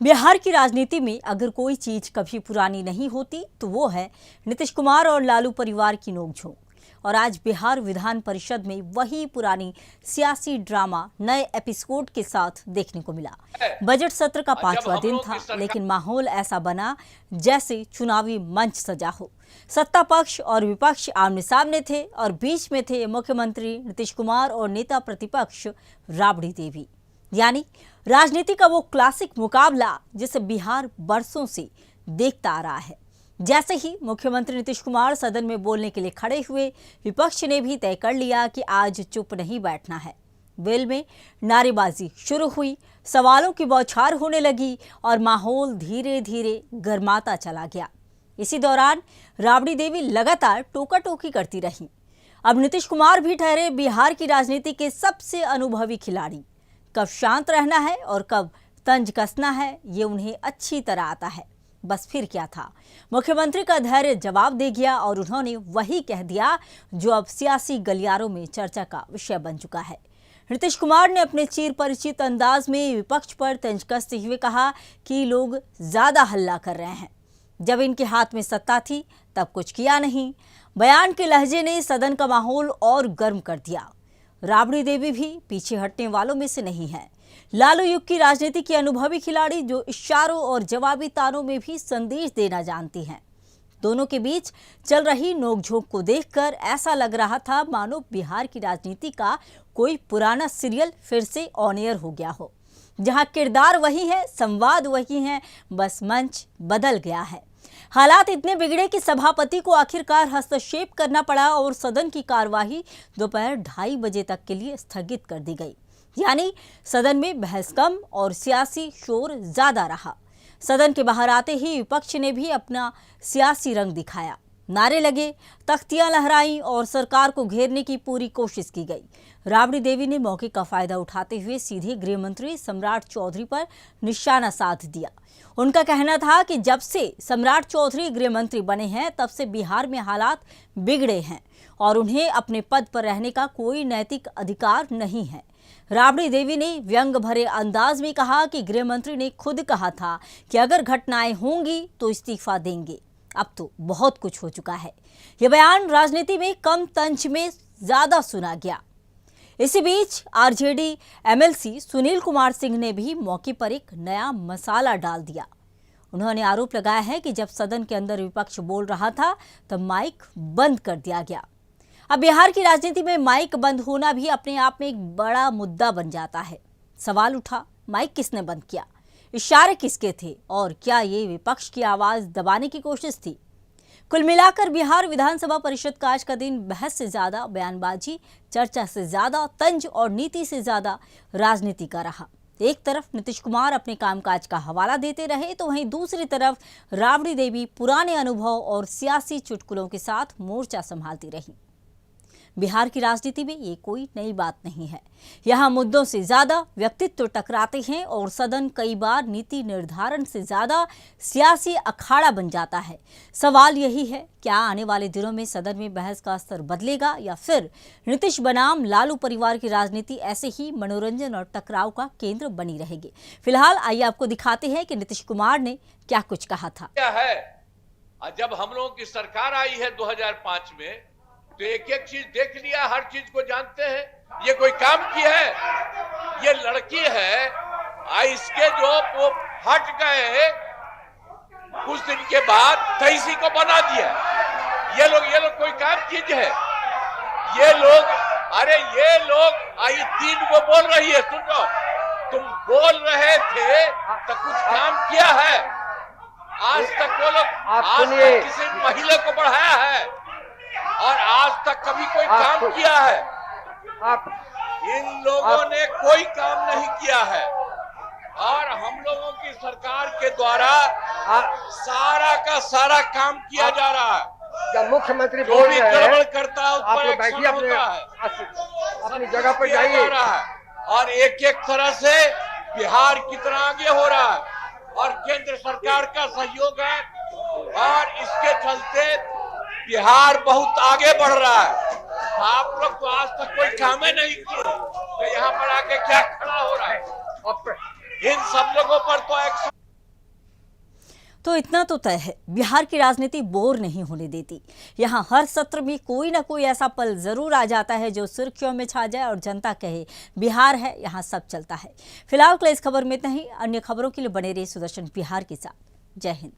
बिहार की राजनीति में अगर कोई चीज कभी पुरानी नहीं होती तो वो है नीतीश कुमार और लालू परिवार की नोकझोंक। और आज बिहार विधान परिषद में वही पुरानी सियासी ड्रामा नए एपिसोड के साथ देखने को मिला। बजट सत्र का 5वां दिन था, लेकिन माहौल ऐसा बना जैसे चुनावी मंच सजा हो। सत्ता पक्ष और विपक्ष आमने सामने थे और बीच में थे मुख्यमंत्री नीतीश कुमार और नेता प्रतिपक्ष राबड़ी देवी। यानी राजनीति का वो क्लासिक मुकाबला जिसे बिहार बरसों से देखता आ रहा है। जैसे ही मुख्यमंत्री नीतीश कुमार सदन में बोलने के लिए खड़े हुए, विपक्ष ने भी तय कर लिया कि आज चुप नहीं बैठना है। वेल में नारेबाजी शुरू हुई, सवालों की बौछार होने लगी और माहौल धीरे धीरे गर्माता चला गया। इसी दौरान राबड़ी देवी लगातार टोका टोकी करती रहीं। अब नीतीश कुमार भी ठहरे बिहार की राजनीति के सबसे अनुभवी खिलाड़ी। कब शांत रहना है और कब तंज कसना है, ये उन्हें अच्छी तरह आता है। बस फिर क्या था, मुख्यमंत्री का धैर्य जवाब दे गया और उन्होंने वही कह दिया जो अब सियासी गलियारों में चर्चा का विषय बन चुका है। नीतीश कुमार ने अपने चिर परिचित अंदाज में विपक्ष पर तंज कसते हुए कहा कि लोग ज्यादा हल्ला कर रहे हैं। जब इनके हाथ में सत्ता थी तब कुछ किया नहीं। बयान के लहजे ने सदन का माहौल और गर्म कर दिया। राबड़ी देवी भी पीछे हटने वालों में से नहीं है। लालू युग की राजनीति की अनुभवी खिलाड़ी जो इशारों और जवाबी तारों में भी संदेश देना जानती हैं। दोनों के बीच चल रही नोकझोंक को देखकर ऐसा लग रहा था मानो बिहार की राजनीति का कोई पुराना सीरियल फिर से ऑन एयर हो गया हो, जहां किरदार वही है, संवाद वही है, बस मंच बदल गया है। हालात इतने बिगड़े कि सभापति को आखिरकार हस्तक्षेप करना पड़ा और सदन की कार्यवाही दोपहर 2:30 बजे तक के लिए स्थगित कर दी गई। यानी सदन में बहस कम और सियासी शोर ज्यादा रहा। सदन के बाहर आते ही विपक्ष ने भी अपना सियासी रंग दिखाया। नारे लगे, तख्तियां लहराई और सरकार को घेरने की पूरी कोशिश की गई। राबड़ी देवी ने मौके का फायदा उठाते हुए सीधे गृह मंत्री सम्राट चौधरी पर निशाना साध दिया। उनका कहना था कि जब से सम्राट चौधरी गृह मंत्री बने हैं तब से बिहार में हालात बिगड़े हैं और उन्हें अपने पद पर रहने का कोई नैतिक अधिकार नहीं है। राबड़ी देवी ने व्यंग भरे अंदाज में कहा कि गृह मंत्री ने खुद कहा था कि अगर घटनाएं होंगी तो इस्तीफा देंगे। अब तो बहुत कुछ हो चुका है। यह बयान राजनीति में कम तंज में ज्यादा सुना गया। इसी बीच आरजेडी एमएलसी सुनील कुमार सिंह ने भी मौके पर एक नया मसाला डाल दिया। उन्होंने आरोप लगाया है कि जब सदन के अंदर विपक्ष बोल रहा था तब माइक बंद कर दिया गया। अब बिहार की राजनीति में माइक बंद होना भी अपने आप में एक बड़ा मुद्दा बन जाता है। सवाल उठा, माइक किसने बंद किया, इशारे किसके थे और क्या ये विपक्ष की आवाज दबाने की कोशिश थी? कुल मिलाकर बिहार विधानसभा परिषद का आज का दिन बहस से ज्यादा बयानबाजी, चर्चा से ज्यादा तंज और नीति से ज्यादा राजनीति का रहा। एक तरफ नीतीश कुमार अपने कामकाज का हवाला देते रहे तो वहीं दूसरी तरफ राबड़ी देवी पुराने अनुभव और सियासी चुटकुलों के साथ मोर्चा संभालती रही। बिहार की राजनीति में ये कोई नई बात नहीं है। यहाँ मुद्दों से ज्यादा व्यक्तित्व टकराते हैं और सदन कई बार नीति निर्धारण से ज्यादा सियासी अखाड़ा बन जाता है। सवाल यही है, क्या आने वाले दिनों में सदन में बहस का स्तर बदलेगा या फिर नीतीश बनाम लालू परिवार की राजनीति ऐसे ही मनोरंजन और टकराव का केंद्र बनी रहेगी? फिलहाल आइए आपको दिखाते हैं कि नीतीश कुमार ने क्या कुछ कहा था। क्या है, जब हम लोगों की सरकार आई है 2005 में तो एक एक चीज देख लिया, हर चीज को जानते हैं। ये कोई काम की है? ये लड़की है, इसके जो वो हट गए कुछ दिन के बाद तहसी को बना दिया। ये लोग कोई काम चीज है? ये लोग आई 3 को बोल रही है। सुनो, तुम बोल रहे थे तो कुछ काम किया है? आज तक वो लोग किसी महिला को बढ़ाया है और आज तक कभी कोई काम किया है? इन लोगों ने कोई काम नहीं किया है और हम लोगों की सरकार के द्वारा सारा का सारा काम किया जा रहा है। जब मुख्यमंत्री बोल रहे हैं, गड़बड़ करता है आप लोग बैठिए, अपनी जगह पर जाइए। और एक एक तरह से बिहार कितना आगे हो रहा है और केंद्र सरकार का सहयोग है और इसके चलते बिहार बहुत आगे बढ़ रहा है। आप लोग तो आज तक कोई काम ही नहीं किए तो यहाँ पर आके क्या खड़ा हो रहा है? इन सब लोगों पर तो एक्शन तो इतना तो तय है, बिहार की राजनीति बोर नहीं होने देती। यहाँ हर सत्र में कोई ना कोई ऐसा पल जरूर आ जाता है जो सुर्खियों में छा जाए और जनता कहे बिहार है, यहाँ सब चलता है। फिलहाल के लिए इस खबर में इतना ही। अन्य खबरों के लिए बने रहिए सुदर्शन बिहार के साथ। जय हिंद।